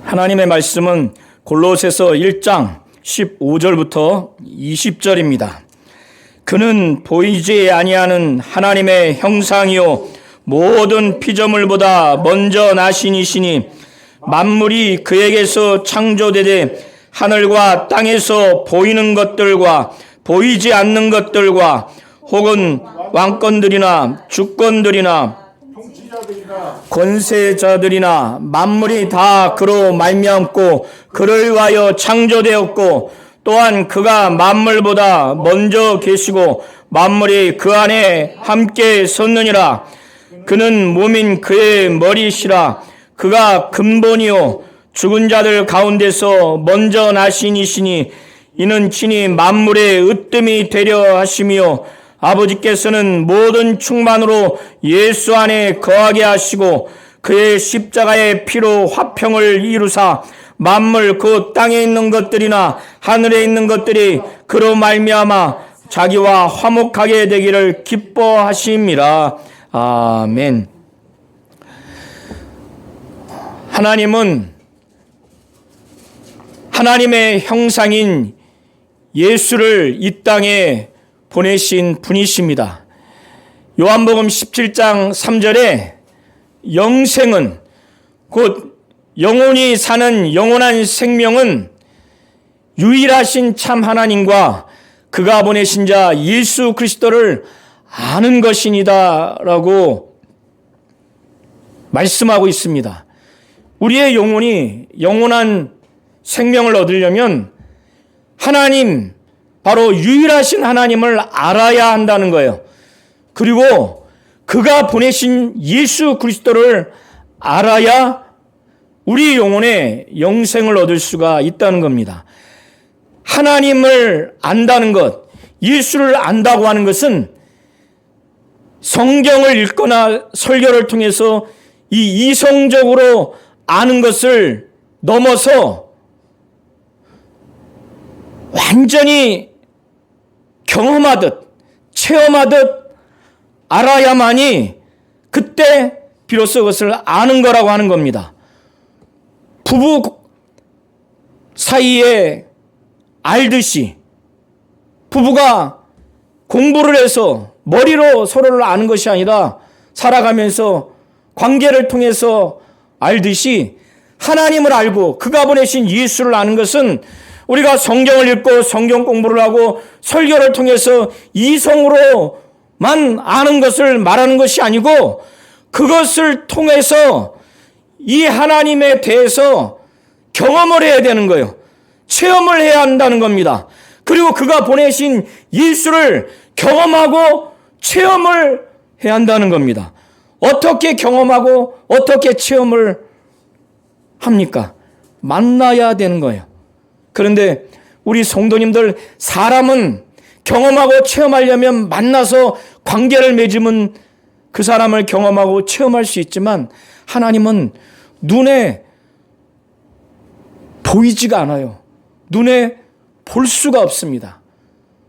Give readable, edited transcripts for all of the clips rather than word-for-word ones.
하나님의 말씀은 골로새서 1장 15절부터 20절입니다. 그는 보이지 아니하는 하나님의 형상이요 모든 피조물보다 먼저 나신 이시니 만물이 그에게서 창조되되 하늘과 땅에서 보이는 것들과 보이지 않는 것들과 혹은 왕권들이나 주권들이나 권세자들이나 만물이 다 그로 말미암고 그를 위하여 창조되었고 또한 그가 만물보다 먼저 계시고 만물이 그 안에 함께 섰느니라. 그는 몸인 그의 머리시라. 그가 근본이요 죽은 자들 가운데서 먼저 나신 이시니 이는 친히 만물의 으뜸이 되려 하심이요 아버지께서는 모든 충만으로 예수 안에 거하게 하시고 그의 십자가의 피로 화평을 이루사 만물 그 땅에 있는 것들이나 하늘에 있는 것들이 그로 말미암아 자기와 화목하게 되기를 기뻐하심이라. 아멘. 하나님은 하나님의 형상인 예수를 이 땅에 보내신 분이십니다. 요한복음 17장 3절에 영생은 곧 영원히 사는 영원한 생명은 유일하신 참 하나님과 그가 보내신 자 예수 그리스도를 아는 것이니다 라고 말씀하고 있습니다. 우리의 영혼이 영원한 생명을 얻으려면 하나님, 바로 유일하신 하나님을 알아야 한다는 거예요. 그리고 그가 보내신 예수 그리스도를 알아야 우리 영혼에 영생을 얻을 수가 있다는 겁니다. 하나님을 안다는 것, 예수를 안다고 하는 것은 성경을 읽거나 설교를 통해서 이 이성적으로 아는 것을 넘어서 완전히 경험하듯 체험하듯 알아야만이 그때 비로소 그것을 아는 거라고 하는 겁니다. 부부 사이에 알듯이 부부가 공부를 해서 머리로 서로를 아는 것이 아니라 살아가면서 관계를 통해서 알듯이 하나님을 알고 그가 보내신 예수를 아는 것은 우리가 성경을 읽고 성경 공부를 하고 설교를 통해서 이성으로만 아는 것을 말하는 것이 아니고 그것을 통해서 이 하나님에 대해서 경험을 해야 되는 거예요. 체험을 해야 한다는 겁니다. 그리고 그가 보내신 예수를 경험하고 체험을 해야 한다는 겁니다. 어떻게 경험하고 어떻게 체험을 합니까? 만나야 되는 거예요. 그런데 우리 성도님들, 사람은 경험하고 체험하려면 만나서 관계를 맺으면 그 사람을 경험하고 체험할 수 있지만 하나님은 눈에 보이지가 않아요. 눈에 볼 수가 없습니다.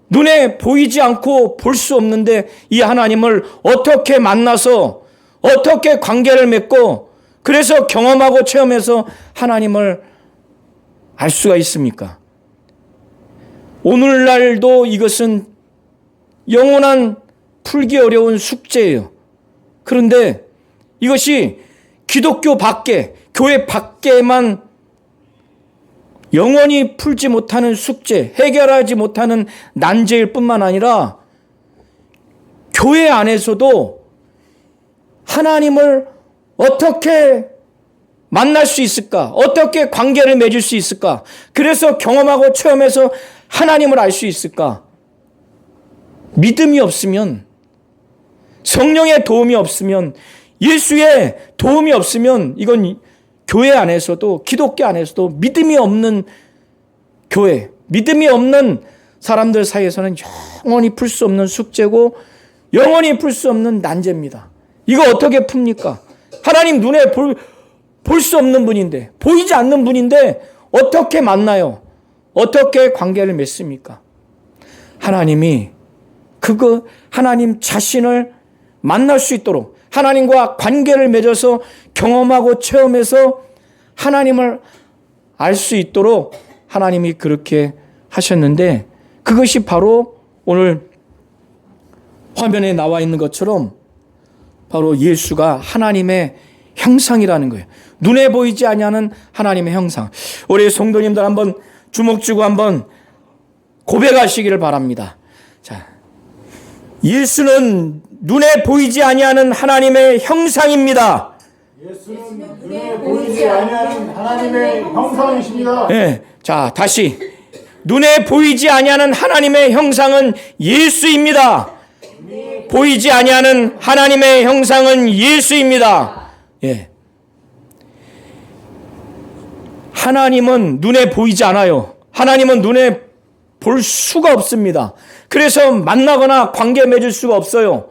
눈에 보이지 않고 볼 수 없는데 이 하나님을 어떻게 만나서 어떻게 관계를 맺고 그래서 경험하고 체험해서 하나님을 알 수가 있습니까? 오늘날도 이것은 영원한 풀기 어려운 숙제예요. 그런데 이것이 기독교 밖에, 교회 밖에만 영원히 풀지 못하는 숙제, 해결하지 못하는 난제일 뿐만 아니라 교회 안에서도 하나님을 어떻게 만날 수 있을까? 어떻게 관계를 맺을 수 있을까? 그래서 경험하고 체험해서 하나님을 알 수 있을까? 믿음이 없으면, 성령의 도움이 없으면, 예수의 도움이 없으면 이건 교회 안에서도, 기독교 안에서도 믿음이 없는 교회, 믿음이 없는 사람들 사이에서는 영원히 풀 수 없는 숙제고 영원히 풀 수 없는 난제입니다. 이거 어떻게 풉니까? 하나님 눈에 볼 수 없는 분인데, 보이지 않는 분인데 어떻게 만나요? 어떻게 관계를 맺습니까? 하나님이 하나님 자신을 만날 수 있도록 하나님과 관계를 맺어서 경험하고 체험해서 하나님을 알 수 있도록 하나님이 그렇게 하셨는데, 그것이 바로 오늘 화면에 나와 있는 것처럼 바로 예수가 하나님의 형상이라는 거예요. 눈에 보이지 아니하는 하나님의 형상. 우리 성도님들 한번 주목 주고 한번 고백하시기를 바랍니다. 자, 예수는 눈에 보이지 아니하는 하나님의 형상입니다. 예수는 눈에 보이지 아니하는 하나님의 형상이십니다. 네, 자 다시 눈에 보이지 아니하는 하나님의 형상은 예수입니다. 보이지 아니하는 하나님의 형상은 예수입니다. 예. 하나님은 눈에 보이지 않아요. 하나님은 눈에 볼 수가 없습니다. 그래서 만나거나 관계 맺을 수가 없어요.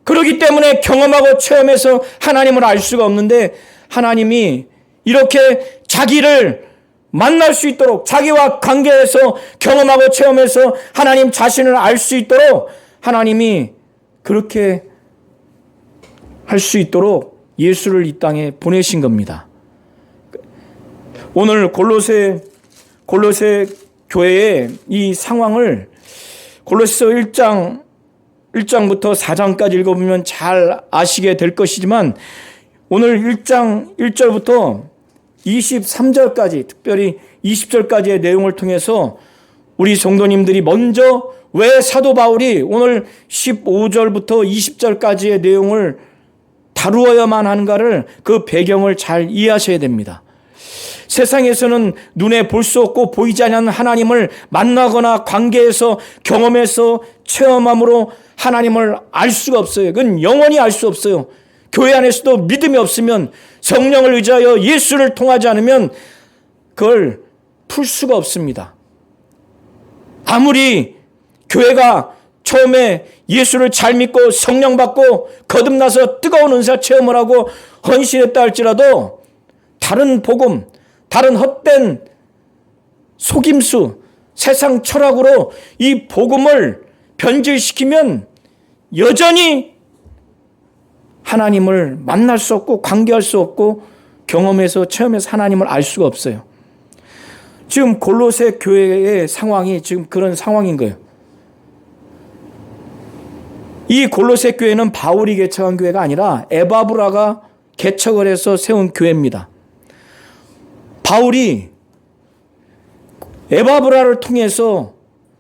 그렇기 때문에 경험하고 체험해서 하나님을 알 수가 없는데, 하나님이 이렇게 자기를 만날 수 있도록, 자기와 관계에서 경험하고 체험해서 하나님 자신을 알 수 있도록 하나님이 그렇게 할 수 있도록 예수를 이 땅에 보내신 겁니다. 오늘 골로새 교회의 이 상황을 골로새서 1장부터 4장까지 읽어보면 잘 아시게 될 것이지만, 오늘 1장 1절부터 23절까지, 특별히 20절까지의 내용을 통해서 우리 성도님들이 먼저 왜 사도 바울이 오늘 15절부터 20절까지의 내용을 다루어야만 하는가를, 그 배경을 잘 이해하셔야 됩니다. 세상에서는 눈에 볼 수 없고 보이지 않는 하나님을 만나거나 관계에서 경험해서 체험함으로 하나님을 알 수가 없어요. 그건 영원히 알 수 없어요. 교회 안에서도 믿음이 없으면, 성령을 의지하여 예수를 통하지 않으면 그걸 풀 수가 없습니다. 아무리 교회가 처음에 예수를 잘 믿고 성령 받고 거듭나서 뜨거운 은사 체험을 하고 헌신했다 할지라도, 다른 복음, 다른 헛된 속임수, 세상 철학으로 이 복음을 변질시키면 여전히 하나님을 만날 수 없고 관계할 수 없고 경험해서 체험해서 하나님을 알 수가 없어요. 지금 골로새 교회의 상황이 지금 그런 상황인 거예요. 이 골로새 교회는 바울이 개척한 교회가 아니라 에바브라가 개척을 해서 세운 교회입니다. 바울이 에바브라를 통해서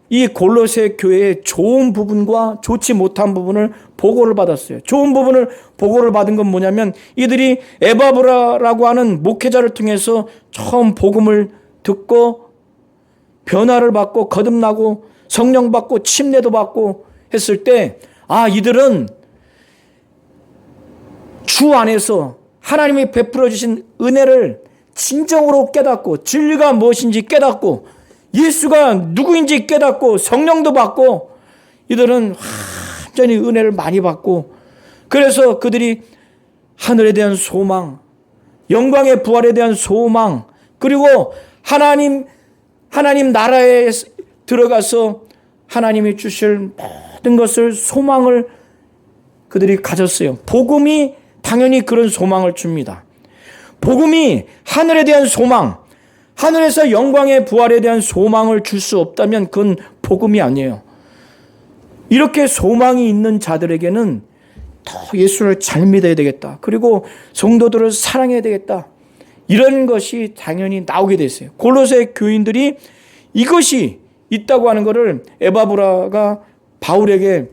이 골로새 교회의 좋은 부분과 좋지 못한 부분을 보고를 받았어요. 좋은 부분을 보고를 받은 건 뭐냐면, 이들이 에바브라라고 하는 목회자를 통해서 처음 복음을 듣고 변화를 받고 거듭나고 성령 받고 침례도 받고 했을 때, 이들은 주 안에서 하나님이 베풀어 주신 은혜를 진정으로 깨닫고, 진리가 무엇인지 깨닫고, 예수가 누구인지 깨닫고, 성령도 받고, 이들은 완전히 은혜를 많이 받고, 그래서 그들이 하늘에 대한 소망, 영광의 부활에 대한 소망, 그리고 하나님 나라에 들어가서 하나님이 주실 모든 것을, 소망을 그들이 가졌어요. 복음이 당연히 그런 소망을 줍니다. 복음이 하늘에 대한 소망, 하늘에서 영광의 부활에 대한 소망을 줄 수 없다면 그건 복음이 아니에요. 이렇게 소망이 있는 자들에게는 더 예수를 잘 믿어야 되겠다. 그리고 성도들을 사랑해야 되겠다. 이런 것이 당연히 나오게 됐어요. 골로새 교인들이 이것이 있다고 하는 것을 에바브라가 바울에게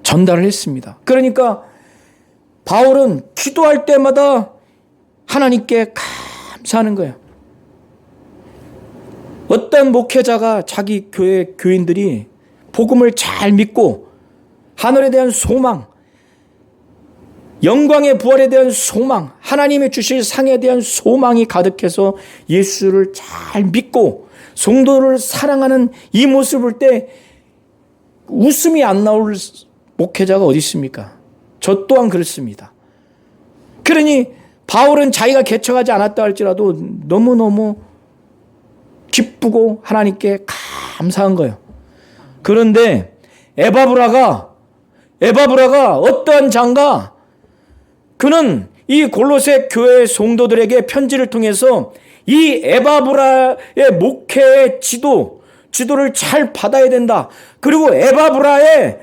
전달을 했습니다. 그러니까 바울은 기도할 때마다 하나님께 감사하는 거예요. 어떤 목회자가 자기 교회 교인들이 복음을 잘 믿고 하늘에 대한 소망, 영광의 부활에 대한 소망, 하나님이 주실 상에 대한 소망이 가득해서 예수를 잘 믿고 성도를 사랑하는 이 모습을 볼 때 웃음이 안 나올 목회자가 어디 있습니까? 저 또한 그렇습니다. 그러니 바울은 자기가 개척하지 않았다 할지라도 너무너무 기쁘고 하나님께 감사한 거예요. 그런데 에바브라가 어떠한 자인가? 그는 이 골로새 교회 성도들에게 편지를 통해서 이 에바브라의 목회의 지도를 잘 받아야 된다. 그리고 에바브라의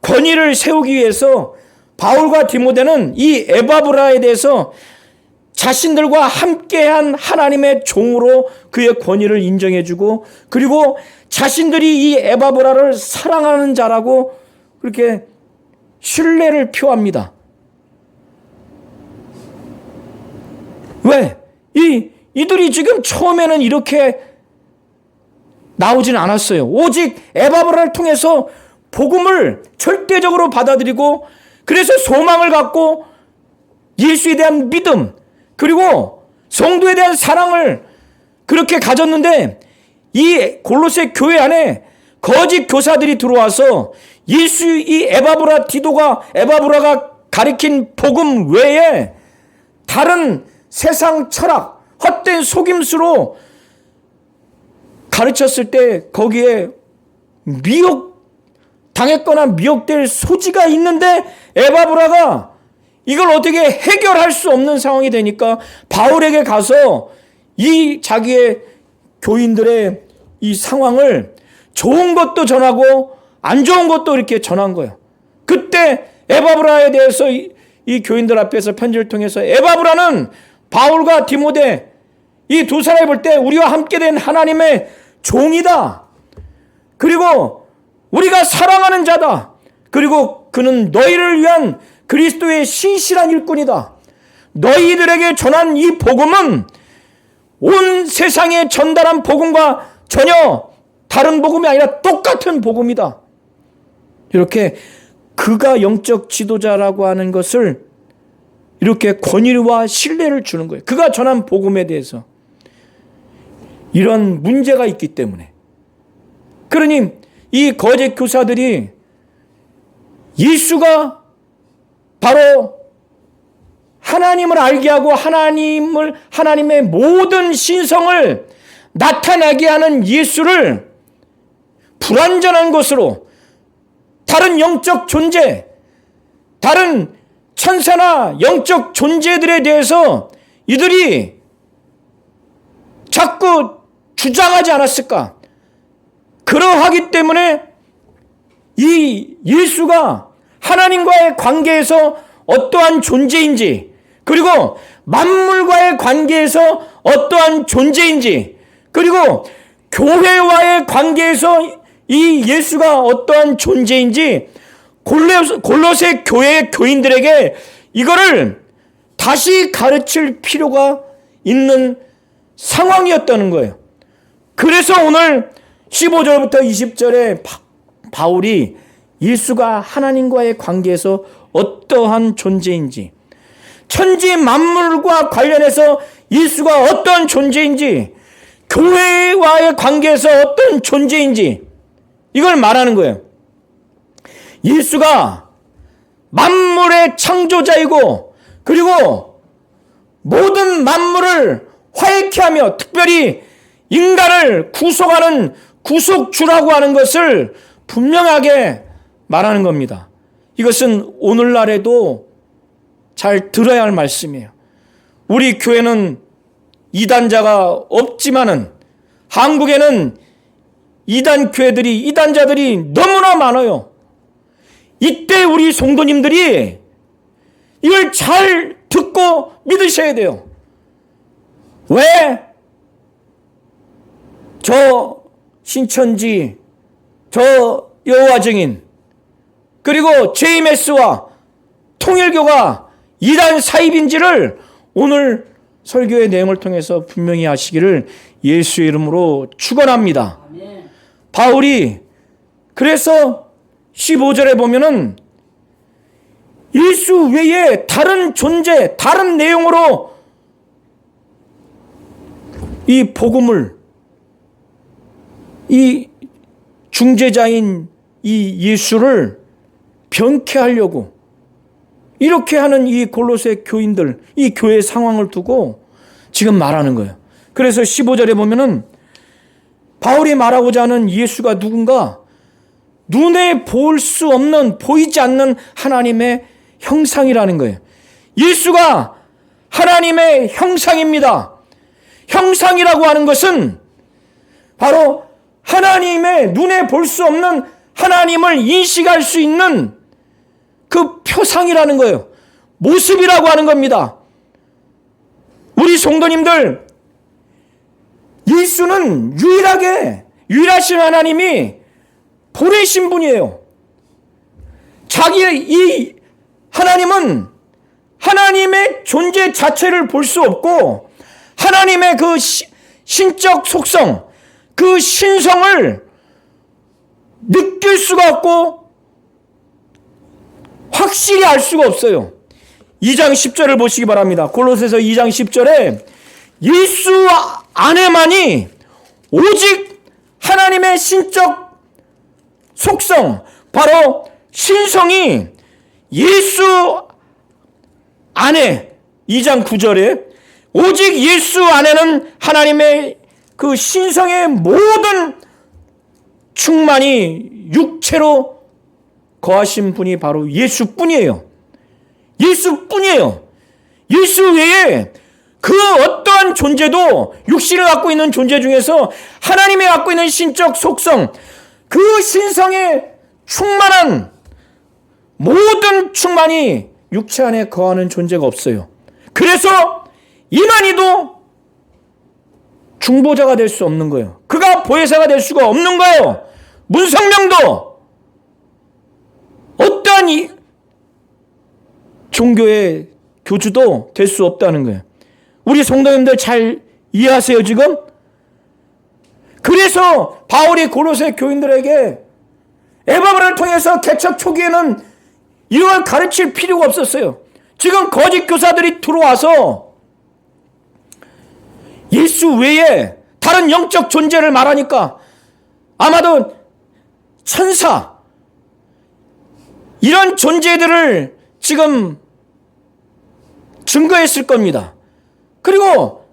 권위를 세우기 위해서 바울과 디모데는 이 에바브라에 대해서 자신들과 함께한 하나님의 종으로 그의 권위를 인정해주고, 그리고 자신들이 이 에바브라를 사랑하는 자라고 그렇게 신뢰를 표합니다. 왜? 이들이 지금 처음에는 이렇게 나오진 않았어요. 오직 에바브라를 통해서 복음을 절대적으로 받아들이고, 그래서 소망을 갖고 예수에 대한 믿음, 그리고 성도에 대한 사랑을 그렇게 가졌는데, 이 골로새 교회 안에 거짓 교사들이 들어와서 이 에바브라가 가리킨 복음 외에 다른 세상 철학, 헛된 속임수로 가르쳤을 때 거기에 당했거나 미혹될 소지가 있는데, 에바브라가 이걸 어떻게 해결할 수 없는 상황이 되니까 바울에게 가서 이 자기의 교인들의 이 상황을 좋은 것도 전하고 안 좋은 것도 이렇게 전한 거예요. 그때 에바브라에 대해서 이 교인들 앞에서 편지를 통해서 에바브라는 바울과 디모데 이 두 사람이 볼 때 우리와 함께 된 하나님의 종이다. 그리고 우리가 사랑하는 자다. 그리고 그는 너희를 위한 그리스도의 신실한 일꾼이다. 너희들에게 전한 이 복음은 온 세상에 전달한 복음과 전혀 다른 복음이 아니라 똑같은 복음이다. 이렇게 그가 영적 지도자라고 하는 것을 이렇게 권위와 신뢰를 주는 거예요. 그가 전한 복음에 대해서. 이런 문제가 있기 때문에. 그러니 이 거짓 교사들이 예수가 바로 하나님을 알게 하고 하나님의 모든 신성을 나타나게 하는 예수를 불완전한 것으로, 다른 영적 존재, 다른 천사나 영적 존재들에 대해서 이들이 자꾸 주장하지 않았을까? 그러하기 때문에 이 예수가 하나님과의 관계에서 어떠한 존재인지, 그리고 만물과의 관계에서 어떠한 존재인지, 그리고 교회와의 관계에서 이 예수가 어떠한 존재인지 골로새 교회의 교인들에게 이거를 다시 가르칠 필요가 있는 상황이었다는 거예요. 그래서 오늘 15절부터 20절에 바울이 예수가 하나님과의 관계에서 어떠한 존재인지, 천지 만물과 관련해서 예수가 어떠한 존재인지, 교회와의 관계에서 어떤 존재인지 이걸 말하는 거예요. 예수가 만물의 창조자이고, 그리고 모든 만물을 화해케 하며 특별히 인간을 구속하는 구속주라고 하는 것을 분명하게 말하는 겁니다. 이것은 오늘날에도 잘 들어야 할 말씀이에요. 우리 교회는 이단자가 없지만은 한국에는 이단자들이 너무나 많아요. 이때 우리 성도님들이 이걸 잘 듣고 믿으셔야 돼요. 왜? 저 신천지, 저 여호와 증인, 그리고 JMS와 통일교가 이단 사입인지를 오늘 설교의 내용을 통해서 분명히 하시기를 예수의 이름으로 축원합니다. 바울이 그래서 15절에 보면은 예수 외에 다른 존재, 다른 내용으로 이 복음을, 이 중재자인 이 예수를 변케하려고 이렇게 하는 이 골로새 교인들, 이 교회 상황을 두고 지금 말하는 거예요. 그래서 15절에 보면은 바울이 말하고자 하는 예수가 누군가? 눈에 볼 수 없는, 보이지 않는 하나님의 형상이라는 거예요. 예수가 하나님의 형상입니다. 형상이라고 하는 것은 바로 하나님의 눈에 볼 수 없는 하나님을 인식할 수 있는 그 표상이라는 거예요. 모습이라고 하는 겁니다. 우리 성도님들, 예수는 유일하신 하나님이 보내신 분이에요. 이 하나님은 하나님의 존재 자체를 볼 수 없고 하나님의 그 신적 속성, 그 신성을 느낄 수가 없고 확실히 알 수가 없어요. 2장 10절을 보시기 바랍니다. 골로새서 2장 10절에 예수 안에만이 오직 하나님의 신적 속성, 바로 신성이 예수 안에, 2장 9절에 오직 예수 안에는 하나님의 그 신성의 모든 충만이 육체로 거하신 분이 바로 예수뿐이에요. 예수뿐이에요. 예수 외에 그 어떠한 존재도, 육신을 갖고 있는 존재 중에서 하나님이 갖고 있는 신적 속성, 그 신성의 충만한 모든 충만이 육체 안에 거하는 존재가 없어요. 그래서 이만희도 중보자가 될 수 없는 거예요. 그가 보혜사가 될 수가 없는 거예요. 문성명도 어떠한 종교의 교주도 될 수 없다는 거예요. 우리 성도님들 잘 이해하세요, 지금? 그래서 바울이 골로새 교인들에게 에바브를 통해서 개척 초기에는 이런 걸 가르칠 필요가 없었어요. 지금 거짓 교사들이 들어와서 예수 외에 다른 영적 존재를 말하니까 아마도 천사, 이런 존재들을 지금 증거했을 겁니다. 그리고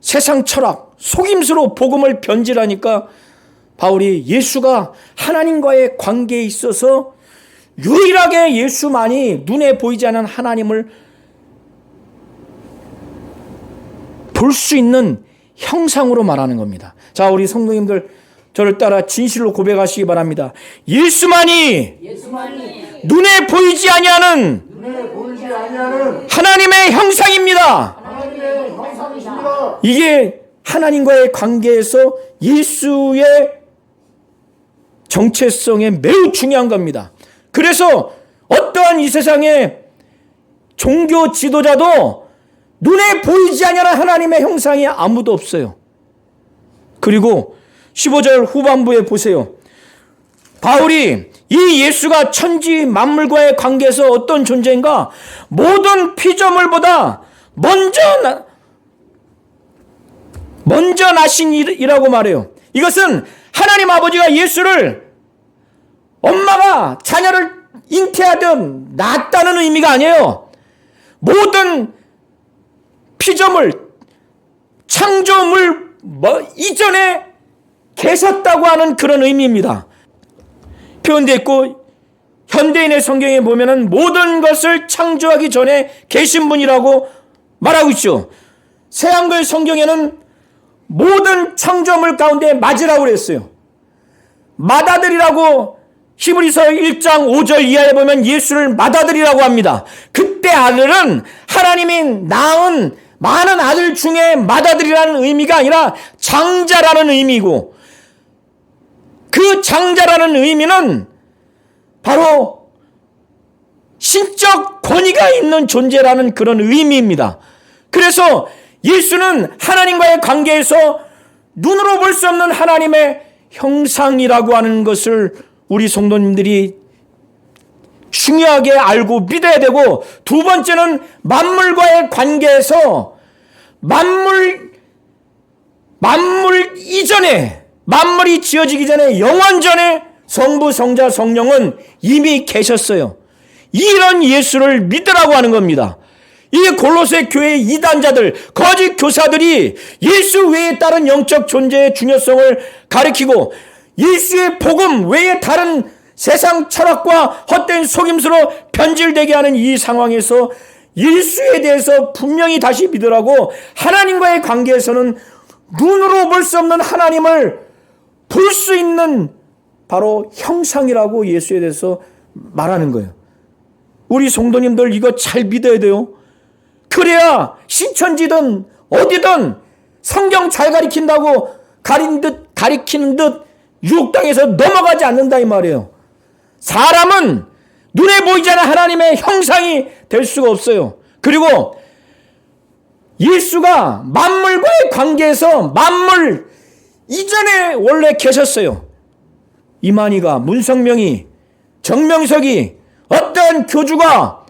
세상 철학, 속임수로 복음을 변질하니까 바울이 예수가 하나님과의 관계에 있어서 유일하게 예수만이 눈에 보이지 않는 하나님을 볼 수 있는 형상으로 말하는 겁니다. 자, 우리 성도님들 저를 따라 진실로 고백하시기 바랍니다. 예수만이 눈에 보이지 아니하는 하나님의 형상입니다. 하나님의 형상이십니다. 이게 하나님과의 관계에서 예수의 정체성에 매우 중요한 겁니다. 그래서 어떠한 이 세상의 종교 지도자도 눈에 보이지 아니하는 하나님의 형상이 아무도 없어요. 그리고 15절 후반부에 보세요. 바울이 이 예수가 천지 만물과의 관계에서 어떤 존재인가? 모든 피조물보다 먼저 나신 이라고 말해요. 이것은 하나님 아버지가 예수를 엄마가 자녀를 잉태하든 낳았다는 의미가 아니에요. 모든 피조물, 창조물 이전에 계셨다고 하는 그런 의미입니다. 표현되어 있고 현대인의 성경에 보면은 모든 것을 창조하기 전에 계신 분이라고 말하고 있죠. 새한글 성경에는 모든 창조물 가운데 맞으라고 그랬어요. 맏아들이라고 히브리서 1장 5절 이하에 보면 예수를 맏아들이라고 합니다. 그때 아들은 하나님이 낳은 많은 아들 중에 맏아들이라는 의미가 아니라 장자라는 의미고, 그 장자라는 의미는 바로 신적 권위가 있는 존재라는 그런 의미입니다. 그래서 예수는 하나님과의 관계에서 눈으로 볼 수 없는 하나님의 형상이라고 하는 것을 우리 성도님들이 중요하게 알고 믿어야 되고, 두 번째는 만물과의 관계에서 만물 이전에, 만물이 지어지기 전에, 영원 전에 성부, 성자, 성령은 이미 계셨어요. 이런 예수를 믿으라고 하는 겁니다. 이 골로새 교회의 이단자들, 거짓 교사들이 예수 외에 다른 영적 존재의 중요성을 가리키고 예수의 복음 외에 다른 세상 철학과 헛된 속임수로 변질되게 하는 이 상황에서 예수에 대해서 분명히 다시 믿으라고 하나님과의 관계에서는 눈으로 볼 수 없는 하나님을 볼 수 있는 바로 형상이라고 예수에 대해서 말하는 거예요. 우리 성도님들 이거 잘 믿어야 돼요. 그래야 신천지든 어디든 성경 잘 가리킨다고 가리키는 듯 유혹당해서 넘어가지 않는다 이 말이에요. 사람은 눈에 보이지 않는 하나님의 형상이 될 수가 없어요. 그리고 예수가 만물과의 관계에서 만물 이전에 원래 계셨어요. 이만희가, 문성명이, 정명석이, 어떤 교주가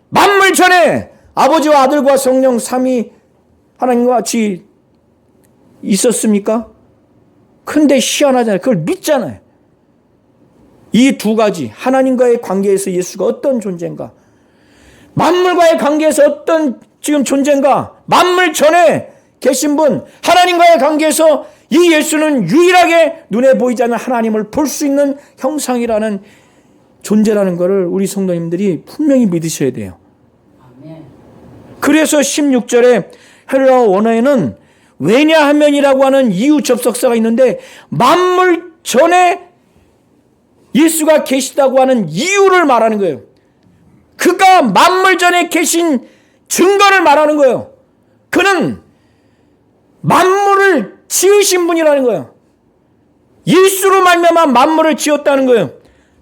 만물 전에 아버지와 아들과 성령 삼위 하나님과 같이 있었습니까? 근데 희한하잖아요. 그걸 믿잖아요. 이 두 가지, 하나님과의 관계에서 예수가 어떤 존재인가, 만물과의 관계에서 어떤 지금 존재인가, 만물 전에 계신 분, 하나님과의 관계에서 이 예수는 유일하게 눈에 보이지 않는 하나님을 볼 수 있는 형상이라는 존재라는 것을 우리 성도님들이 분명히 믿으셔야 돼요. 그래서 16절에 헬라어 원어에는 왜냐하면이라고 하는 이유 접속사가 있는데 만물 전에 예수가 계시다고 하는 이유를 말하는 거예요. 그가 만물 전에 계신 증거를 말하는 거예요. 그는 만물을 지으신 분이라는 거예요. 예수로 말미암아 만물을 지었다는 거예요.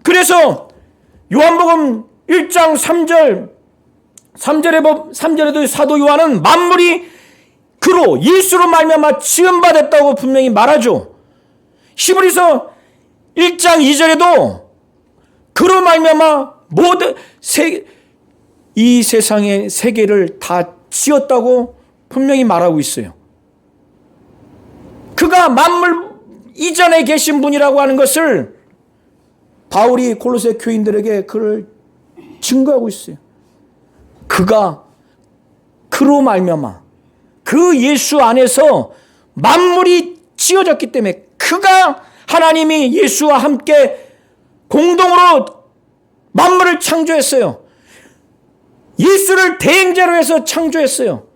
그래서 요한복음 1장 3절에도 사도 요한은 만물이 그로 예수로 말미암아 지음받았다고 분명히 말하죠. 히브리서 1장 2절에도 그로 말미암아 모든 이 세상의 세계를 다 지었다고 분명히 말하고 있어요. 그가 만물 이전에 계신 분이라고 하는 것을 바울이 골로새 교인들에게 그를 증거하고 있어요. 그가 그로 말미암아 그 예수 안에서 만물이 지어졌기 때문에 그가 하나님이 예수와 함께 공동으로 만물을 창조했어요. 예수를 대행자로 해서 창조했어요.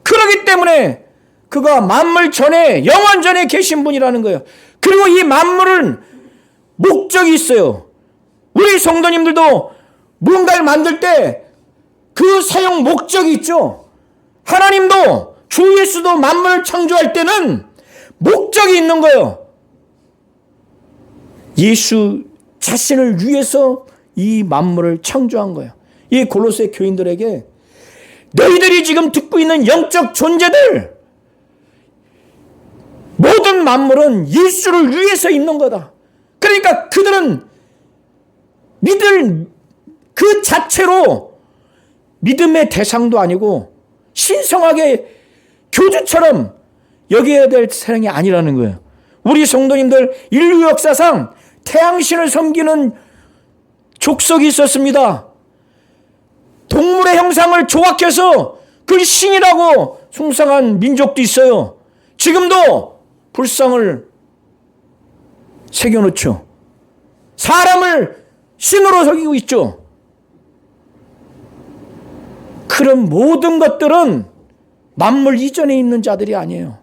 그렇기 때문에 그가 만물 전에 영원 전에 계신 분이라는 거예요. 그리고 이 만물은 목적이 있어요. 우리 성도님들도 무언가를 만들 때 그 사용 목적이 있죠. 하나님도 주 예수도 만물을 창조할 때는 목적이 있는 거예요. 예수 자신을 위해서 이 만물을 창조한 거예요. 이 골로새 교인들에게 너희들이 지금 듣고 있는 영적 존재들, 모든 만물은 예수를 위해서 있는 거다. 그러니까 그들은 믿을 그 자체로 믿음의 대상도 아니고 신성하게 교주처럼 여겨야 될 사람이 아니라는 거예요. 우리 성도님들 인류 역사상 태양신을 섬기는 족속이 있었습니다. 동물의 형상을 조각해서 그걸 신이라고 숭상한 민족도 있어요. 지금도 불상을 새겨놓죠. 사람을 신으로 섬기고 있죠. 그런 모든 것들은 만물 이전에 있는 자들이 아니에요.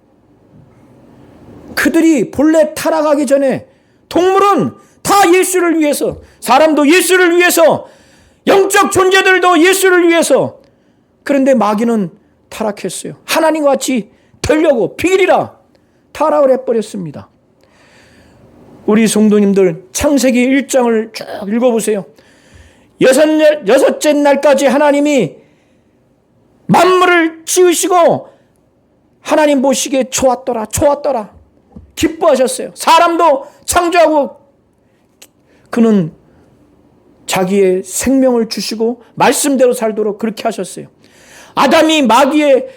그들이 본래 타락하기 전에 동물은 다 예수를 위해서, 사람도 예수를 위해서, 영적 존재들도 예수를 위해서. 그런데 마귀는 타락했어요. 하나님과 같이 되려고 비리라 타락을 해버렸습니다. 우리 성도님들 창세기 1장을 쭉 읽어보세요. 여섯째 날까지 하나님이 만물을 지으시고 하나님 보시기에 좋았더라 좋았더라 기뻐하셨어요. 사람도 창조하고 그는 자기의 생명을 주시고 말씀대로 살도록 그렇게 하셨어요. 아담이 마귀의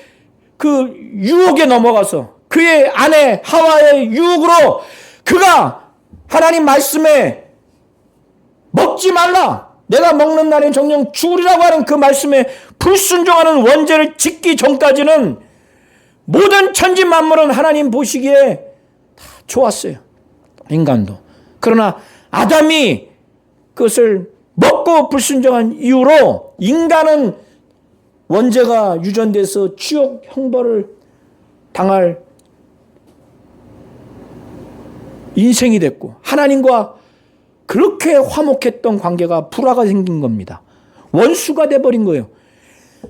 그 유혹에 넘어가서 그의 아내 하와의 유혹으로 그가 하나님 말씀에 먹지 말라, 내가 먹는 날엔 정녕 죽으리라고 하는 그 말씀에 불순종하는 원죄를 짓기 전까지는 모든 천지 만물은 하나님 보시기에 다 좋았어요. 인간도. 그러나 아담이 그것을 먹고 불순종한 이후로 인간은 원죄가 유전돼서 지옥 형벌을 당할 인생이 됐고 하나님과 그렇게 화목했던 관계가 불화가 생긴 겁니다. 원수가 돼버린 거예요.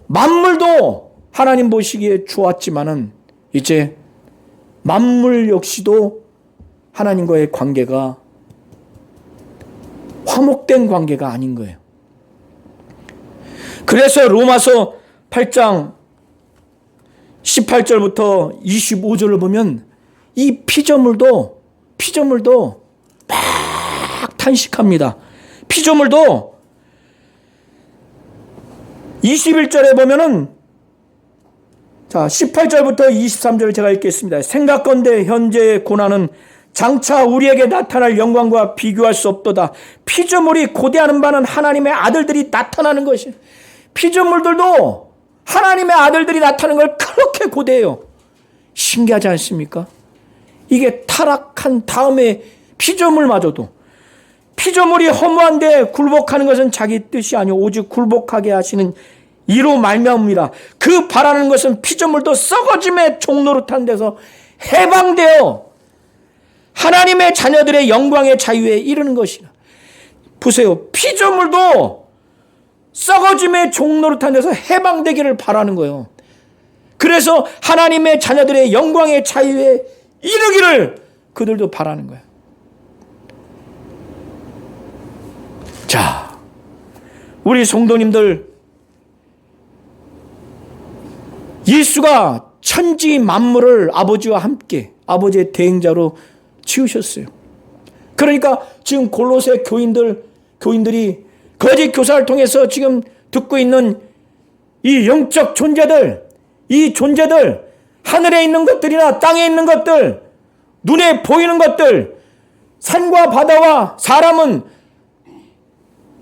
만물도 하나님 보시기에 좋았지만은 이제 만물 역시도 하나님과의 관계가 화목된 관계가 아닌 거예요. 그래서 로마서 8장 18절부터 25절을 보면 이 피조물도 막 탄식합니다. 피조물도 21절에 보면은 자 18절부터 23절을 제가 읽겠습니다. 생각건대 현재의 고난은 장차 우리에게 나타날 영광과 비교할 수 없도다. 피조물이 고대하는 바는 하나님의 아들들이 나타나는 것이 피조물들도 하나님의 아들들이 나타나는 걸 그렇게 고대해요. 신기하지 않습니까? 이게 타락한 다음에 피조물마저도 피조물이 허무한데 굴복하는 것은 자기 뜻이 아니오 오직 굴복하게 하시는 이로 말미암습니다. 그 바라는 것은 피조물도 썩어짐의 종노릇한 데서 해방되어 하나님의 자녀들의 영광의 자유에 이르는 것이라. 보세요. 피조물도 썩어짐의 종노릇한 데서 해방되기를 바라는 거예요. 그래서 하나님의 자녀들의 영광의 자유에 이르기를 그들도 바라는 거예요. 자, 우리 성도님들, 예수가 천지 만물을 아버지와 함께 아버지의 대행자로 치우셨어요. 그러니까 지금 골로새 교인들이 거짓 교사를 통해서 지금 듣고 있는 이 영적 존재들, 이 존재들, 하늘에 있는 것들이나 땅에 있는 것들, 눈에 보이는 것들, 산과 바다와 사람은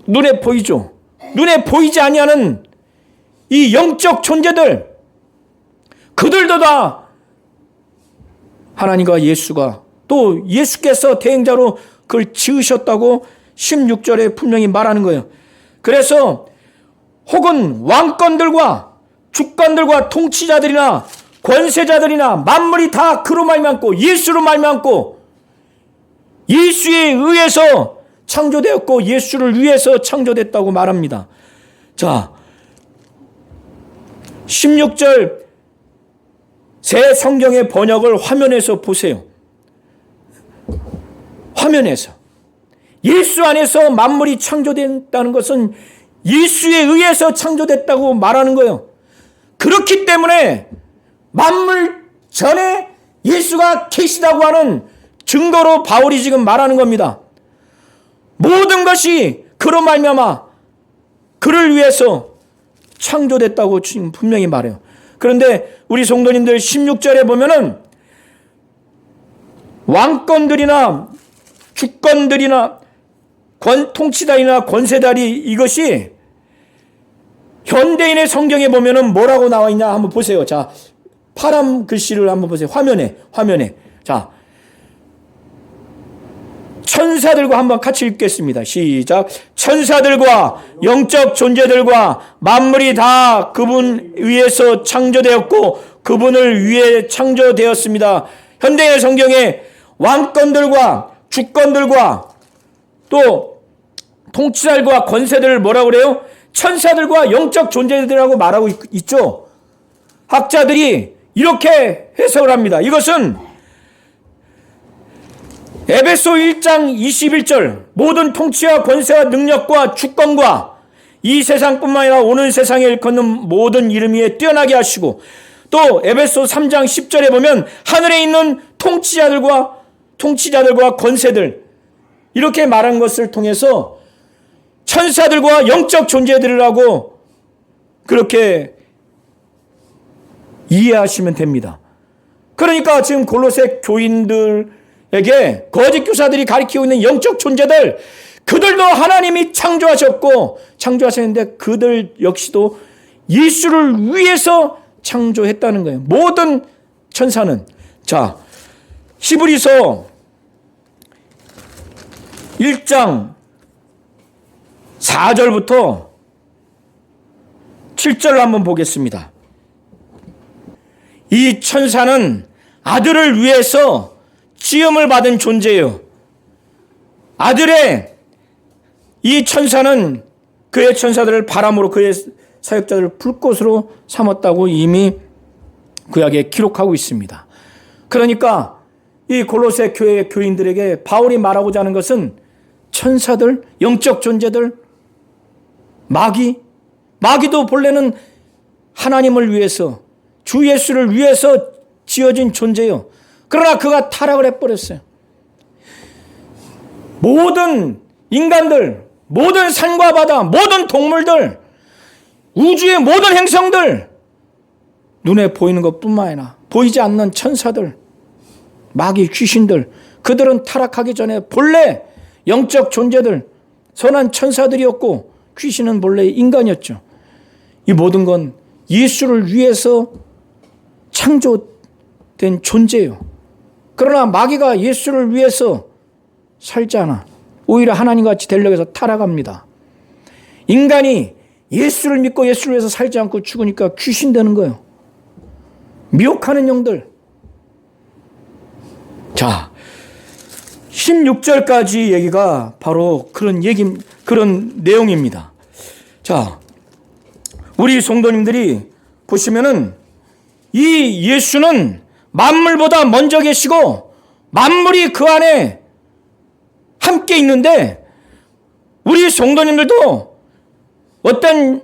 눈에 보이죠. 눈에 보이지 아니하는 이 영적 존재들, 그들도 다 하나님과 예수가 또 예수께서 대행자로 그걸 지으셨다고 16절에 분명히 말하는 거예요. 그래서 혹은 왕권들과 주권들과 통치자들이나 권세자들이나 만물이 다 그로 말미암고 예수로 말미암고 예수에 의해서 창조되었고 예수를 위해서 창조됐다고 말합니다. 자, 16절 새 성경의 번역을 화면에서 보세요. 화면에서 예수 안에서 만물이 창조됐다는 것은 예수에 의해서 창조됐다고 말하는 거예요. 그렇기 때문에 만물 전에 예수가 계시다고 하는 증거로 바울이 지금 말하는 겁니다. 모든 것이 그로 말미암아 그를 위해서 창조됐다고 지금 분명히 말해요. 그런데 우리 성도님들 16절에 보면은 왕권들이나 주권들이나 통치자이나 권세자리 이것이 현대인의 성경에 보면은 뭐라고 나와 있냐 한번 보세요. 자, 파란 글씨를 한번 보세요. 화면에. 자, 천사들과 한번 같이 읽겠습니다. 시작. 천사들과 영적 존재들과 만물이 다 그분 위에서 창조되었고 그분을 위해 창조되었습니다. 현대의 성경에 왕권들과 주권들과 또 통치자들과 권세들을 뭐라고 그래요? 천사들과 영적 존재들이라고 말하고 있죠. 학자들이 이렇게 해석을 합니다. 이것은 에베소 1장 21절 모든 통치와 권세와 능력과 주권과 이 세상뿐만 아니라 오는 세상에 일컫는 모든 이름 위에 뛰어나게 하시고 또 에베소 3장 10절에 보면 하늘에 있는 통치자들과 권세들 이렇게 말한 것을 통해서 천사들과 영적 존재들이라고 그렇게 이해하시면 됩니다. 그러니까 지금 골로새 교인들에게 거짓 교사들이 가리키고 있는 영적 존재들 그들도 하나님이 창조하셨는데 그들 역시도 예수를 위해서 창조했다는 거예요. 모든 천사는. 자, 히브리서 1장 4절부터 7절을 한번 보겠습니다. 이 천사는 아들을 위해서 지음을 받은 존재예요. 아들의 이 천사는 그의 천사들을 바람으로 그의 사역자들을 불꽃으로 삼았다고 이미 구약에 기록하고 있습니다. 그러니까 이 골로새 교회의 교인들에게 바울이 말하고자 하는 것은 천사들, 영적 존재들, 마귀도 본래는 하나님을 위해서, 주 예수를 위해서 지어진 존재요. 그러나 그가 타락을 해버렸어요. 모든 인간들, 모든 산과 바다, 모든 동물들, 우주의 모든 행성들, 눈에 보이는 것뿐만 아니라 보이지 않는 천사들, 마귀, 귀신들, 그들은 타락하기 전에 본래 영적 존재들, 선한 천사들이었고 귀신은 본래 인간이었죠. 이 모든 건 예수를 위해서 창조된 존재예요. 그러나 마귀가 예수를 위해서 살지 않아. 오히려 하나님같이 되려고 해서 타락합니다. 인간이 예수를 믿고 예수를 위해서 살지 않고 죽으니까 귀신 되는 거예요. 미혹하는 영들. 자, 16절까지 얘기가 바로 그런 내용입니다. 자, 우리 성도님들이 보시면은 이 예수는 만물보다 먼저 계시고 만물이 그 안에 함께 있는데, 우리 성도님들도 어떤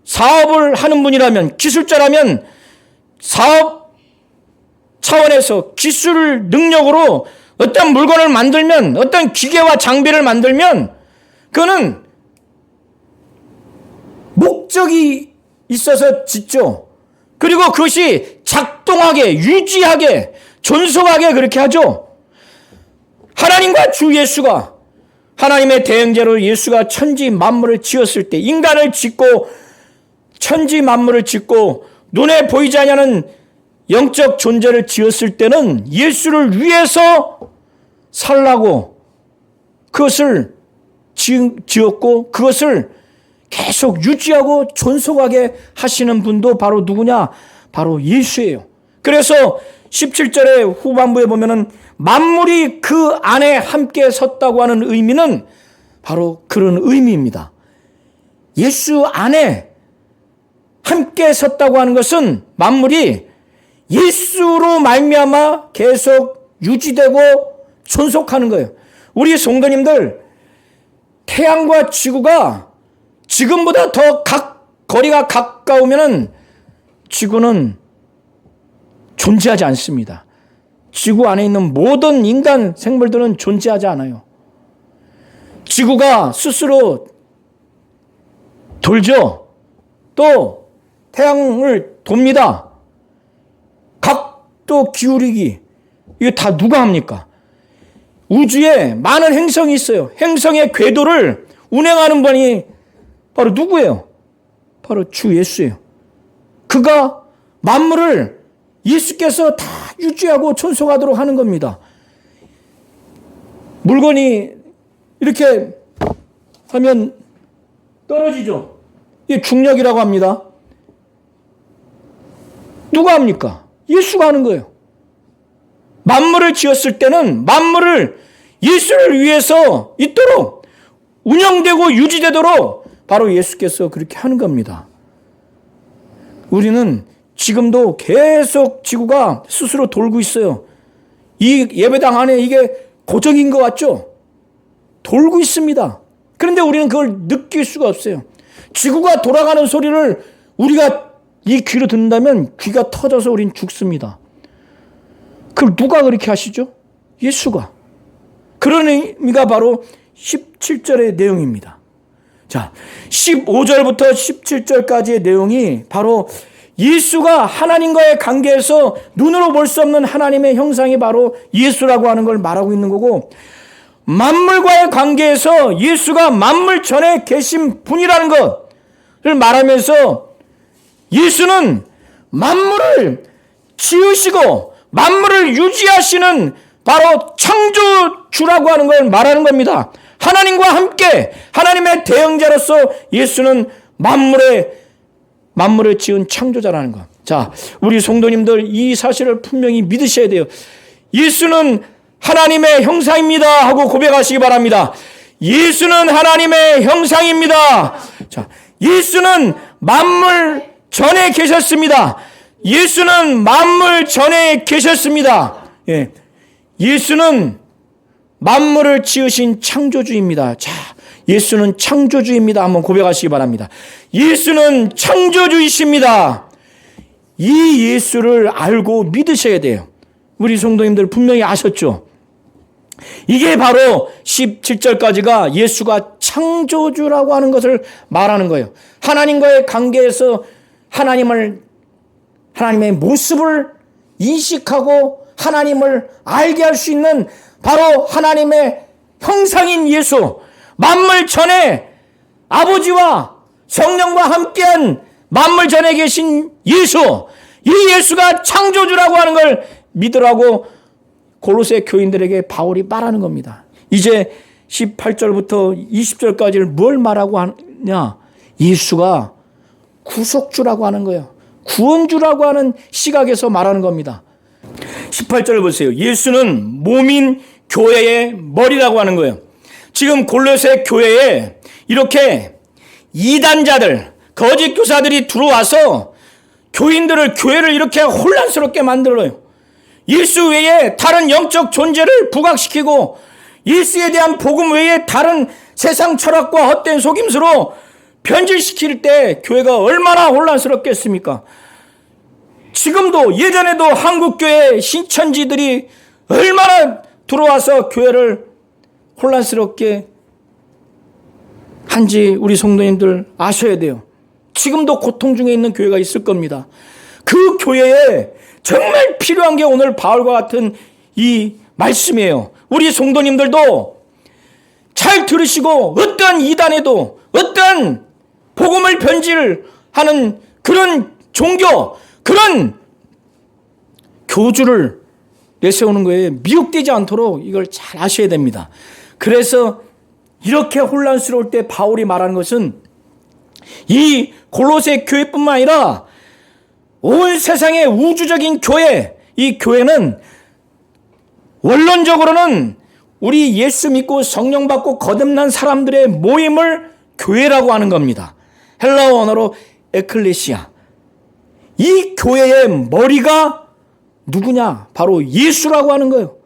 사업을 하는 분이라면, 기술자라면 사업 차원에서 기술 능력으로 어떤 물건을 만들면, 어떤 기계와 장비를 만들면 그거는 목적이 있어서 짓죠. 그리고 그것이 작동하게, 유지하게, 존속하게 그렇게 하죠. 하나님과 주 예수가, 하나님의 대형제로 예수가 천지 만물을 지었을 때, 인간을 짓고 천지 만물을 짓고 눈에 보이지 않는 영적 존재를 지었을 때는 예수를 위해서 살라고 그것을 지었고, 그것을 계속 유지하고 존속하게 하시는 분도 바로 누구냐? 바로 예수예요. 그래서 17절의 후반부에 보면은 만물이 그 안에 함께 섰다고 하는 의미는 바로 그런 의미입니다. 예수 안에 함께 섰다고 하는 것은 만물이 예수로 말미암아 계속 유지되고 존속하는 거예요. 우리 성도님들, 태양과 지구가 지금보다 더 거리가 가까우면은 지구는 존재하지 않습니다. 지구 안에 있는 모든 인간 생물들은 존재하지 않아요. 지구가 스스로 돌죠. 또 태양을 돕니다. 각도 기울이기, 이거 다 누가 합니까? 우주에 많은 행성이 있어요. 행성의 궤도를 운행하는 분이 바로 누구예요? 바로 주 예수예요. 그가 만물을 예수께서 다 유지하고 존속하도록 하는 겁니다. 물건이 이렇게 하면 떨어지죠. 이게 중력이라고 합니다. 누가 합니까? 예수가 하는 거예요. 만물을 지었을 때는 만물을 예수를 위해서 있도록 운영되고 유지되도록 바로 예수께서 그렇게 하는 겁니다. 우리는 지금도 계속 지구가 스스로 돌고 있어요. 이 예배당 안에 이게 고정인 것 같죠? 돌고 있습니다. 그런데 우리는 그걸 느낄 수가 없어요. 지구가 돌아가는 소리를 우리가 이 귀로 듣는다면 귀가 터져서 우린 죽습니다. 그걸 누가 그렇게 하시죠? 예수가. 그런 의미가 바로 17절의 내용입니다. 자, 15절부터 17절까지의 내용이 바로 예수가 하나님과의 관계에서 눈으로 볼 수 없는 하나님의 형상이 바로 예수라고 하는 걸 말하고 있는 거고, 만물과의 관계에서 예수가 만물 전에 계신 분이라는 것을 말하면서 예수는 만물을 지으시고 만물을 유지하시는 바로 창조주라고 하는 걸 말하는 겁니다. 하나님과 함께 하나님의 대형자로서 예수는 만물을 지은 창조자라는 것. 자, 우리 성도님들 이 사실을 분명히 믿으셔야 돼요. 예수는 하나님의 형상입니다 하고 고백하시기 바랍니다. 예수는 하나님의 형상입니다. 자, 예수는 만물 전에 계셨습니다. 예수는 만물 전에 계셨습니다. 예. 예수는 만물을 지으신 창조주입니다. 자, 예수는 창조주입니다. 한번 고백하시기 바랍니다. 예수는 창조주이십니다. 이 예수를 알고 믿으셔야 돼요. 우리 성도님들 분명히 아셨죠? 이게 바로 17절까지가 예수가 창조주라고 하는 것을 말하는 거예요. 하나님과의 관계에서 하나님의 모습을 인식하고 하나님을 알게 할 수 있는 바로 하나님의 형상인 예수, 만물 전에 아버지와 성령과 함께한 만물 전에 계신 예수, 이 예수가 창조주라고 하는 걸 믿으라고 골로새 교인들에게 바울이 말하는 겁니다. 이제 18절부터 20절까지를 뭘 말하고 하냐? 예수가 구속주라고 하는 거예요. 구원주라고 하는 시각에서 말하는 겁니다. 18절을 보세요. 예수는 몸인 교회의 머리라고 하는 거예요. 지금 골로새 교회에 이렇게 이단자들, 거짓 교사들이 들어와서 교회를 이렇게 혼란스럽게 만들어요. 예수 외에 다른 영적 존재를 부각시키고 예수에 대한 복음 외에 다른 세상 철학과 헛된 속임수로 변질시킬 때 교회가 얼마나 혼란스럽겠습니까? 지금도 예전에도 한국교회 신천지들이 얼마나 들어와서 교회를 혼란스럽게 한지 우리 성도님들 아셔야 돼요. 지금도 고통 중에 있는 교회가 있을 겁니다. 그 교회에 정말 필요한 게 오늘 바울과 같은 이 말씀이에요. 우리 성도님들도 잘 들으시고 어떠한 이단에도 어떠한 복음을 변질하는 그런 종교, 그런 교주를 내세우는 거에 미혹되지 않도록 이걸 잘 아셔야 됩니다. 그래서 이렇게 혼란스러울 때 바울이 말하는 것은 이 골로새 교회뿐만 아니라 온 세상의 우주적인 교회, 이 교회는 원론적으로는 우리 예수 믿고 성령 받고 거듭난 사람들의 모임을 교회라고 하는 겁니다. 헬라어 언어로 에클레시아. 이 교회의 머리가 누구냐? 바로 예수라고 하는 거예요.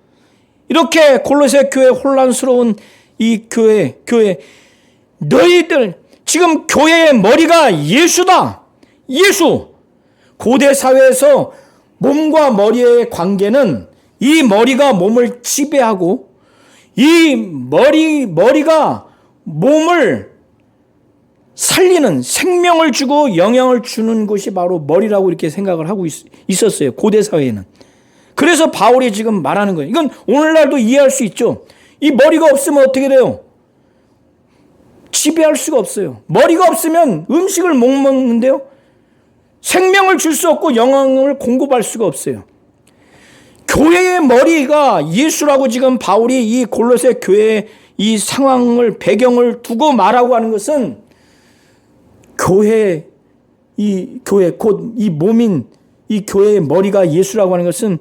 이렇게 골로새 교회 혼란스러운 이 교회 너희들 지금 교회의 머리가 예수다. 예수. 고대 사회에서 몸과 머리의 관계는 이 머리가 몸을 지배하고 이 머리가 몸을 살리는 생명을 주고 영향을 주는 것이 바로 머리라고 이렇게 생각을 하고 있었어요. 고대 사회에는. 그래서 바울이 지금 말하는 거예요. 이건 오늘날도 이해할 수 있죠. 이 머리가 없으면 어떻게 돼요? 지배할 수가 없어요. 머리가 없으면 음식을 못 먹는데요. 생명을 줄 수 없고 영향을 공급할 수가 없어요. 교회의 머리가 예수라고 지금 바울이 이 골로새 교회의 이 상황을 배경을 두고 말하고 하는 것은 곧 이 몸인 이 교회의 머리가 예수라고 하는 것은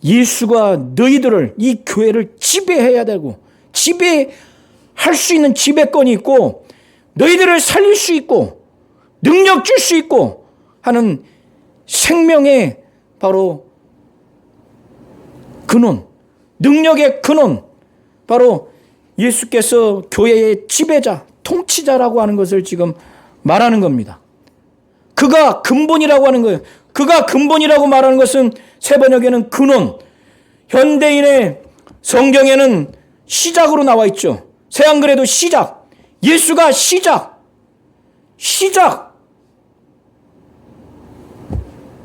예수가 너희들을 이 교회를 지배해야 되고 지배할 수 있는 지배권이 있고 너희들을 살릴 수 있고 능력 줄 수 있고 하는 생명의 바로 근원, 능력의 근원, 바로 예수께서 교회의 지배자, 통치자라고 하는 것을 지금 말하는 겁니다. 그가 근본이라고 하는 거예요. 그가 근본이라고 말하는 것은 세 번역에는 근원, 현대인의 성경에는 시작으로 나와 있죠. 새한글에도 시작, 예수가 시작.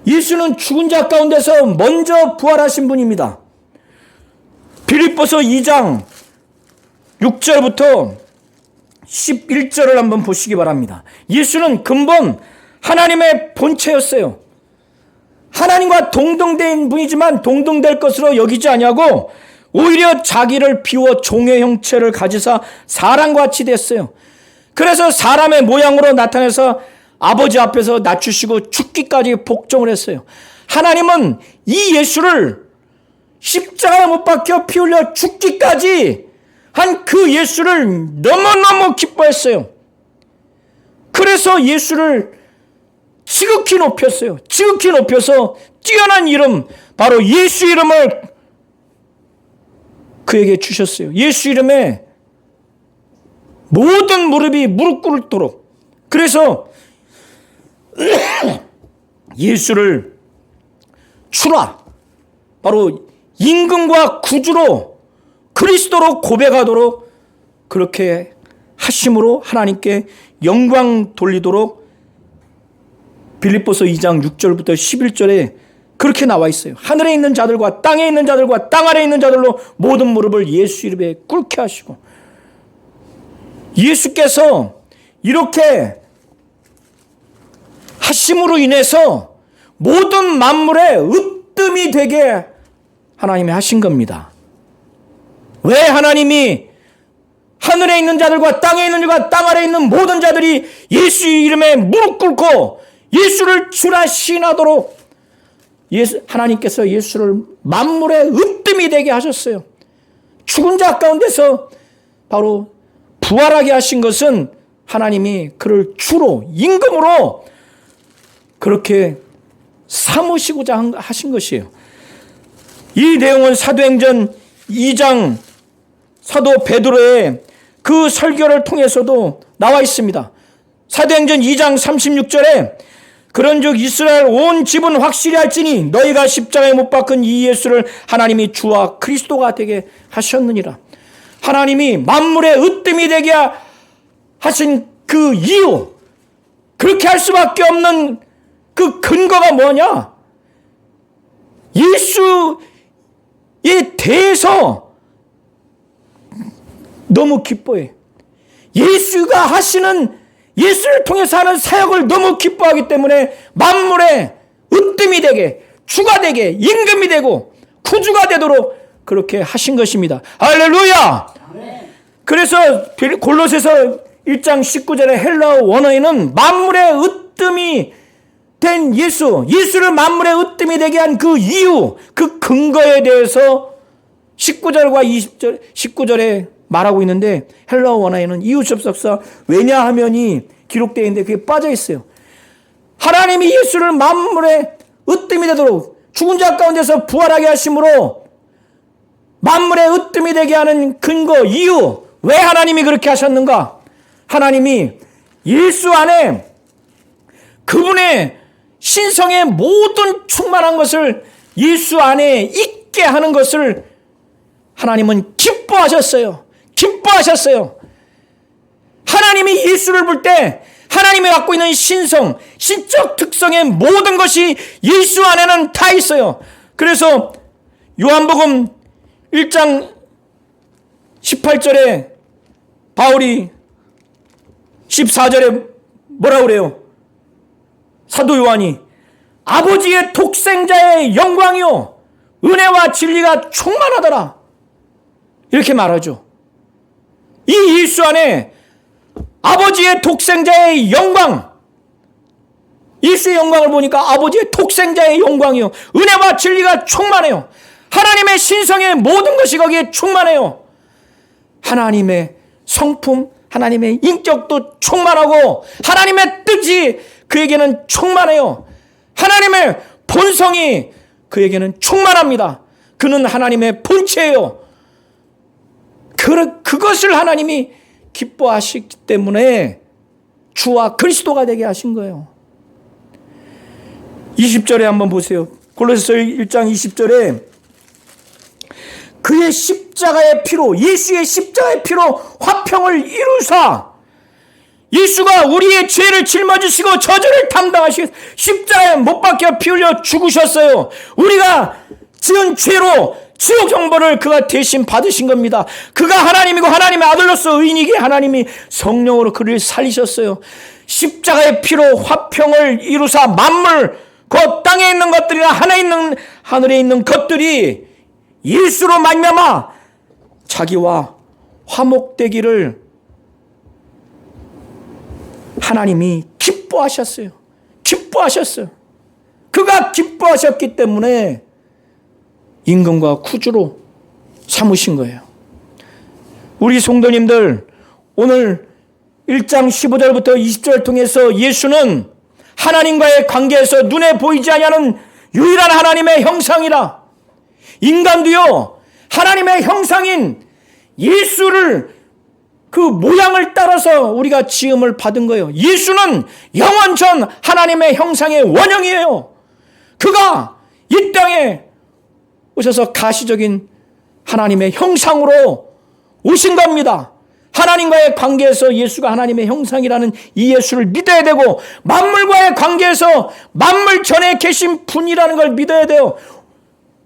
예수는 죽은 자 가운데서 먼저 부활하신 분입니다. 빌립보서 2장 6절부터 11절을 한번 보시기 바랍니다. 예수는 근본 하나님의 본체였어요. 하나님과 동등된 분이지만 동등될 것으로 여기지 아니하고 오히려 자기를 비워 종의 형체를 가지사 사람과 같이 됐어요. 그래서 사람의 모양으로 나타나서 아버지 앞에서 낮추시고 죽기까지 복종을 했어요. 하나님은 이 예수를 십자가에 못 박혀 피 흘려 죽기까지 한 그 예수를 너무너무 기뻐했어요. 그래서 예수를 지극히 높였어요. 지극히 높여서 뛰어난 이름, 바로 예수 이름을 그에게 주셨어요. 예수 이름에 모든 무릎이 무릎 꿇도록. 그래서 예수를 주라, 바로 임금과 구주로 그리스도로 고백하도록 그렇게 하심으로 하나님께 영광 돌리도록 빌립보서 2장 6절부터 11절에 그렇게 나와 있어요. 하늘에 있는 자들과 땅에 있는 자들과 땅 아래에 있는 자들로 모든 무릎을 예수 이름에 꿇게 하시고, 예수께서 이렇게 하심으로 인해서 모든 만물의 으뜸이 되게 하나님이 하신 겁니다. 왜 하나님이 하늘에 있는 자들과 땅에 있는 자들과 땅 아래에 있는 모든 자들이 예수 이름에 무릎 꿇고 예수를 주라 시인하도록 하나님께서 예수를 만물의 으뜸이 되게 하셨어요. 죽은 자 가운데서 바로 부활하게 하신 것은 하나님이 그를 주로 임금으로 그렇게 삼으시고자 하신 것이에요. 이 내용은 사도행전 2장 사도 베드로의 그 설교를 통해서도 나와 있습니다. 사도행전 2장 36절에 그런즉 이스라엘 온 집은 확실히 할지니 너희가 십자가에 못 박은 이 예수를 하나님이 주와 그리스도가 되게 하셨느니라. 하나님이 만물의 으뜸이 되게 하신 그 이유, 그렇게 할 수밖에 없는 그 근거가 뭐냐? 예수에 대해서 너무 기뻐해. 예수가 하시는, 예수를 통해서 하는 사역을 너무 기뻐하기 때문에 만물의 으뜸이 되게, 주가 되게, 임금이 되고 구주가 되도록 그렇게 하신 것입니다. 할렐루야! 그래서 골로새서 1장 19절에 헬라어 원어에는 만물의 으뜸이 된 예수를 만물의 으뜸이 되게 한 그 이유, 그 근거에 대해서 19절과 20절, 19절에 말하고 있는데, 헬라어 원어에는 이유접속사 왜냐하면이 기록되어 있는데 그게 빠져 있어요. 하나님이 예수를 만물의 으뜸이 되도록 죽은 자 가운데서 부활하게 하심으로 만물의 으뜸이 되게 하는 근거, 이유, 왜 하나님이 그렇게 하셨는가? 하나님이 예수 안에 그분의 신성의 모든 충만한 것을 예수 안에 있게 하는 것을 하나님은 기뻐하셨어요. 기뻐하셨어요. 하나님이 예수를 볼 때 하나님이 갖고 있는 신성, 신적 특성의 모든 것이 예수 안에는 다 있어요. 그래서 요한복음 1장 18절에 바울이 14절에 뭐라고 그래요? 사도 요한이 아버지의 독생자의 영광이요 은혜와 진리가 충만하더라, 이렇게 말하죠. 이 예수 안에 아버지의 독생자의 영광, 예수의 영광을 보니까 아버지의 독생자의 영광이요 은혜와 진리가 충만해요. 하나님의 신성의 모든 것이 거기에 충만해요. 하나님의 성품, 하나님의 인격도 충만하고 하나님의 뜻이 그에게는 충만해요. 하나님의 본성이 그에게는 충만합니다. 그는 하나님의 본체예요. 그것을 하나님이 기뻐하시기 때문에 주와 그리스도가 되게 하신 거예요. 20절에 한번 보세요. 골로새서 1장 20절에 그의 십자가의 피로, 예수의 십자가의 피로 화평을 이루사, 예수가 우리의 죄를 짊어지시고 저주를 담당하시고 십자가에 못 박혀 피 흘려 죽으셨어요. 우리가 지은 죄로 지옥 형벌을 그가 대신 받으신 겁니다. 그가 하나님이고 하나님의 아들로서 의인이기에 하나님이 성령으로 그를 살리셨어요. 십자가의 피로 화평을 이루사 만물, 그 땅에 있는 것들이나 하늘에 있는 것들이 예수로 말미암아 자기와 화목되기를 하나님이 기뻐하셨어요. 기뻐하셨어요. 기뻐하셨어요. 그가 기뻐하셨기 때문에 임금과 구주로 삼으신 거예요. 우리 성도님들, 오늘 1장 15절부터 20절 통해서 예수는 하나님과의 관계에서 눈에 보이지 아니하는 유일한 하나님의 형상이라, 인간도요 하나님의 형상인 예수를 그 모양을 따라서 우리가 지음을 받은 거예요. 예수는 영원전 하나님의 형상의 원형이에요. 그가 이 땅에 오셔서 가시적인 하나님의 형상으로 오신 겁니다. 하나님과의 관계에서 예수가 하나님의 형상이라는 이 예수를 믿어야 되고, 만물과의 관계에서 만물 전에 계신 분이라는 걸 믿어야 돼요.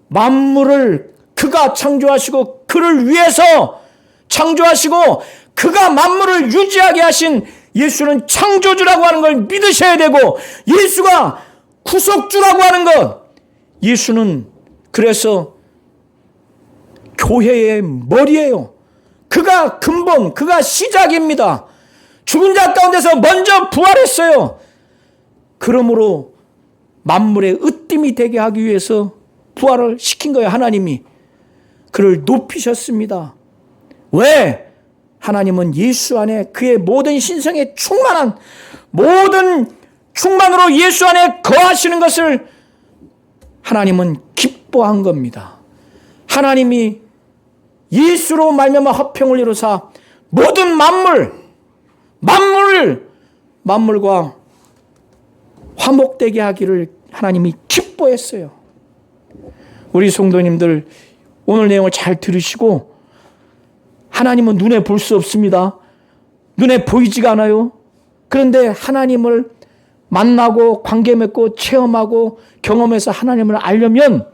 만물을 그가 창조하시고 그를 위해서 창조하시고 그가 만물을 유지하게 하신 예수는 창조주라고 하는 걸 믿으셔야 되고, 예수가 구속주라고 하는 것, 예수는 그래서 교회의 머리예요. 그가 근본, 그가 시작입니다. 죽은 자 가운데서 먼저 부활했어요. 그러므로 만물의 으뜸이 되게 하기 위해서 부활을 시킨 거예요. 하나님이 그를 높이셨습니다. 왜? 하나님은 예수 안에 그의 모든 신성에 충만한, 모든 충만으로 예수 안에 거하시는 것을 하나님은 기뻐한 겁니다. 하나님이 예수로 말미암아 화평을 이루사 모든 만물과 화목되게 하기를 하나님이 기뻐했어요. 우리 성도님들, 오늘 내용을 잘 들으시고, 하나님은 눈에 볼 수 없습니다. 눈에 보이지가 않아요. 그런데 하나님을 만나고 관계 맺고 체험하고 경험해서 하나님을 알려면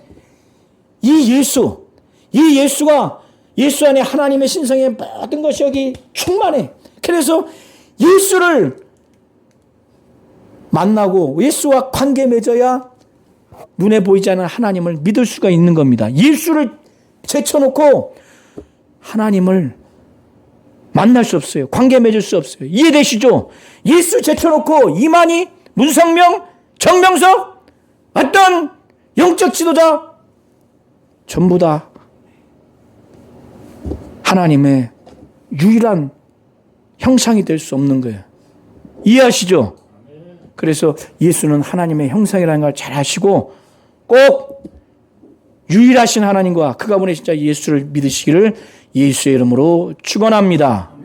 이 예수가 예수 안에 하나님의 신성의 모든 것이 여기 충만해. 그래서 예수를 만나고 예수와 관계 맺어야 눈에 보이지 않는 하나님을 믿을 수가 있는 겁니다. 예수를 제쳐놓고 하나님을 만날 수 없어요. 관계 맺을 수 없어요. 이해되시죠? 예수 제쳐놓고 이만희, 문성명, 정명석, 어떤 영적 지도자 전부 다 하나님의 유일한 형상이 될 수 없는 거예요. 이해하시죠? 그래서 예수는 하나님의 형상이라는 걸 잘 아시고 꼭 유일하신 하나님과 그가 보내신 자 예수를 믿으시기를 예수의 이름으로 축원합니다.